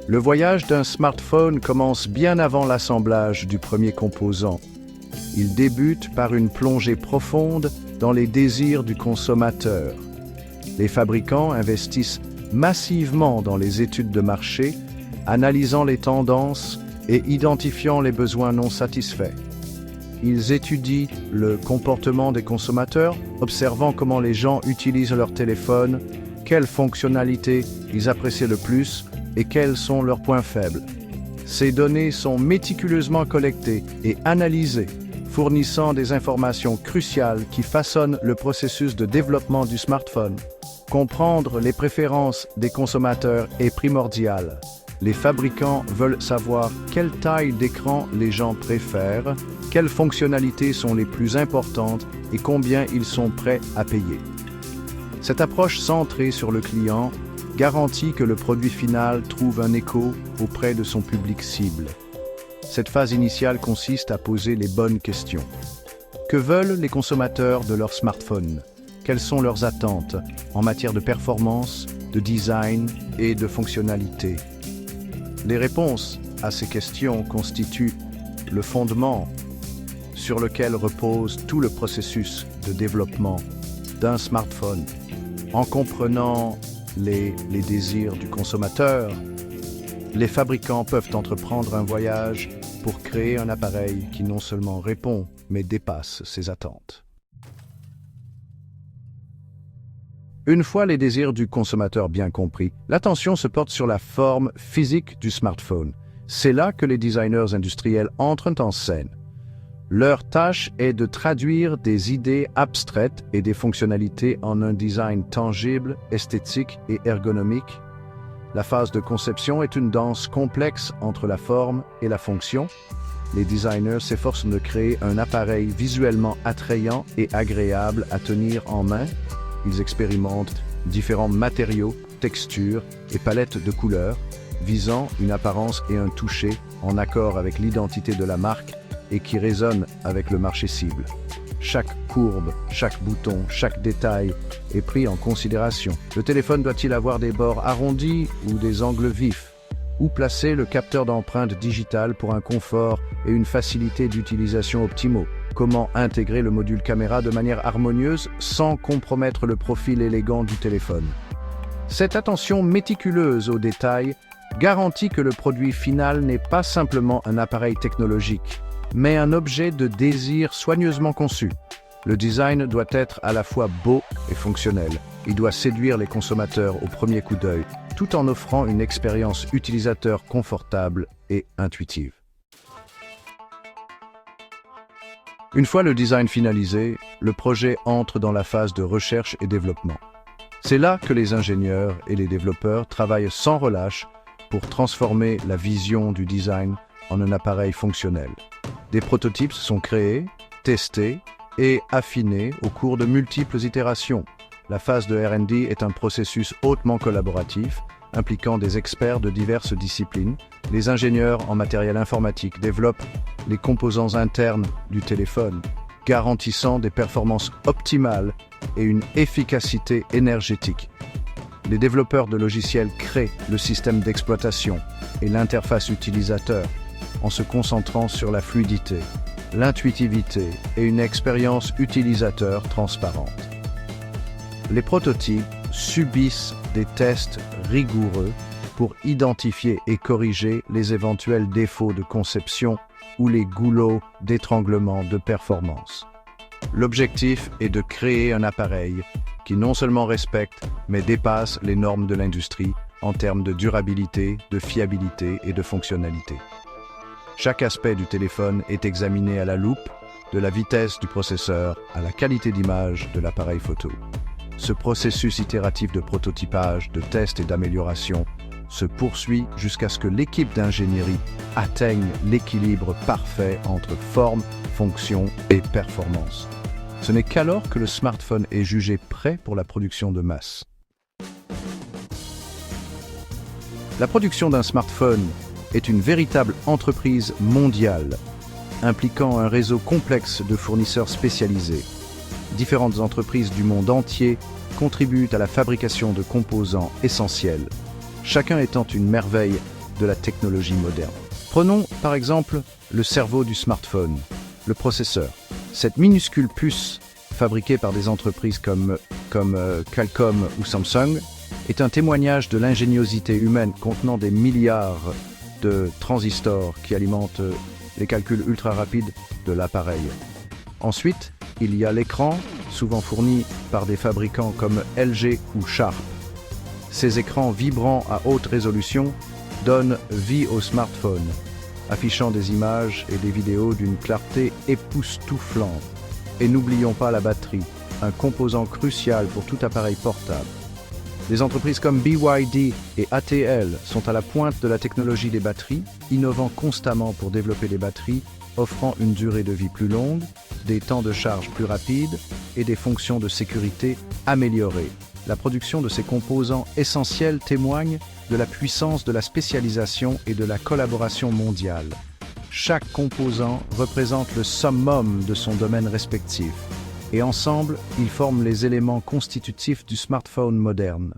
Le voyage d'un smartphone commence bien avant l'assemblage du premier composant. Il débute par une plongée profonde dans les désirs du consommateur. Les fabricants investissent massivement dans les études de marché, analysant les tendances et identifiant les besoins non satisfaits. Ils étudient le comportement des consommateurs, observant comment les gens utilisent leur téléphone, quelles fonctionnalités ils apprécient le plus et quels sont leurs points faibles. Ces données sont méticuleusement collectées et analysées, fournissant des informations cruciales qui façonnent le processus de développement du smartphone. Comprendre les préférences des consommateurs est primordial. Les fabricants veulent savoir quelle taille d'écran les gens préfèrent, quelles fonctionnalités sont les plus importantes et combien ils sont prêts à payer. Cette approche centrée sur le client garantit que le produit final trouve un écho auprès de son public cible. Cette phase initiale consiste à poser les bonnes questions. Que veulent les consommateurs de leur smartphone? Quelles sont leurs attentes en matière de performance, de design et de fonctionnalité? Les réponses à ces questions constituent le fondement sur lequel repose tout le processus de développement d'un smartphone. En comprenant les désirs du consommateur, les fabricants peuvent entreprendre un voyage pour créer un appareil qui non seulement répond, mais dépasse ses attentes. Une fois les désirs du consommateur bien compris, l'attention se porte sur la forme physique du smartphone. C'est là que les designers industriels entrent en scène. Leur tâche est de traduire des idées abstraites et des fonctionnalités en un design tangible, esthétique et ergonomique. La phase de conception est une danse complexe entre la forme et la fonction. Les designers s'efforcent de créer un appareil visuellement attrayant et agréable à tenir en main. Ils expérimentent différents matériaux, textures et palettes de couleurs, visant une apparence et un toucher en accord avec l'identité de la marque et qui résonnent avec le marché cible. Chaque courbe, chaque bouton, chaque détail est pris en considération. Le téléphone doit-il avoir des bords arrondis ou des angles vifs? Où placer le capteur d'empreinte digitale pour un confort et une facilité d'utilisation optimaux? Comment intégrer le module caméra de manière harmonieuse sans compromettre le profil élégant du téléphone? Cette attention méticuleuse aux détails garantit que le produit final n'est pas simplement un appareil technologique, mais un objet de désir soigneusement conçu. Le design doit être à la fois beau et fonctionnel. Il doit séduire les consommateurs au premier coup d'œil, tout en offrant une expérience utilisateur confortable et intuitive. Une fois le design finalisé, le projet entre dans la phase de recherche et développement. C'est là que les ingénieurs et les développeurs travaillent sans relâche pour transformer la vision du design en un appareil fonctionnel. Des prototypes sont créés, testés et affinés au cours de multiples itérations. La phase de R&D est un processus hautement collaboratif, impliquant des experts de diverses disciplines. Les ingénieurs en matériel informatique développent les composants internes du téléphone, garantissant des performances optimales et une efficacité énergétique. Les développeurs de logiciels créent le système d'exploitation et l'interface utilisateur en se concentrant sur la fluidité, l'intuitivité et une expérience utilisateur transparente. Les prototypes subissent des tests rigoureux pour identifier et corriger les éventuels défauts de conception ou les goulots d'étranglement de performance. L'objectif est de créer un appareil qui non seulement respecte, mais dépasse les normes de l'industrie en termes de durabilité, de fiabilité et de fonctionnalité. Chaque aspect du téléphone est examiné à la loupe, de la vitesse du processeur à la qualité d'image de l'appareil photo. Ce processus itératif de prototypage, de test et d'amélioration se poursuit jusqu'à ce que l'équipe d'ingénierie atteigne l'équilibre parfait entre forme, fonction et performance. Ce n'est qu'alors que le smartphone est jugé prêt pour la production de masse. La production d'un smartphone est une véritable entreprise mondiale, impliquant un réseau complexe de fournisseurs spécialisés. Différentes entreprises du monde entier contribuent à la fabrication de composants essentiels, chacun étant une merveille de la technologie moderne. Prenons par exemple le cerveau du smartphone, le processeur. Cette minuscule puce fabriquée par des entreprises comme Qualcomm ou Samsung est un témoignage de l'ingéniosité humaine contenant des milliards de transistors qui alimentent les calculs ultra rapides de l'appareil. Ensuite, il y a l'écran, souvent fourni par des fabricants comme LG ou Sharp. Ces écrans vibrants à haute résolution donnent vie au smartphone, affichant des images et des vidéos d'une clarté époustouflante. Et n'oublions pas la batterie, un composant crucial pour tout appareil portable. Des entreprises comme BYD et ATL sont à la pointe de la technologie des batteries, innovant constamment pour développer des batteries offrant une durée de vie plus longue, des temps de charge plus rapides et des fonctions de sécurité améliorées. La production de ces composants essentiels témoigne de la puissance de la spécialisation et de la collaboration mondiale. Chaque composant représente le summum de son domaine respectif, et ensemble, ils forment les éléments constitutifs du smartphone moderne.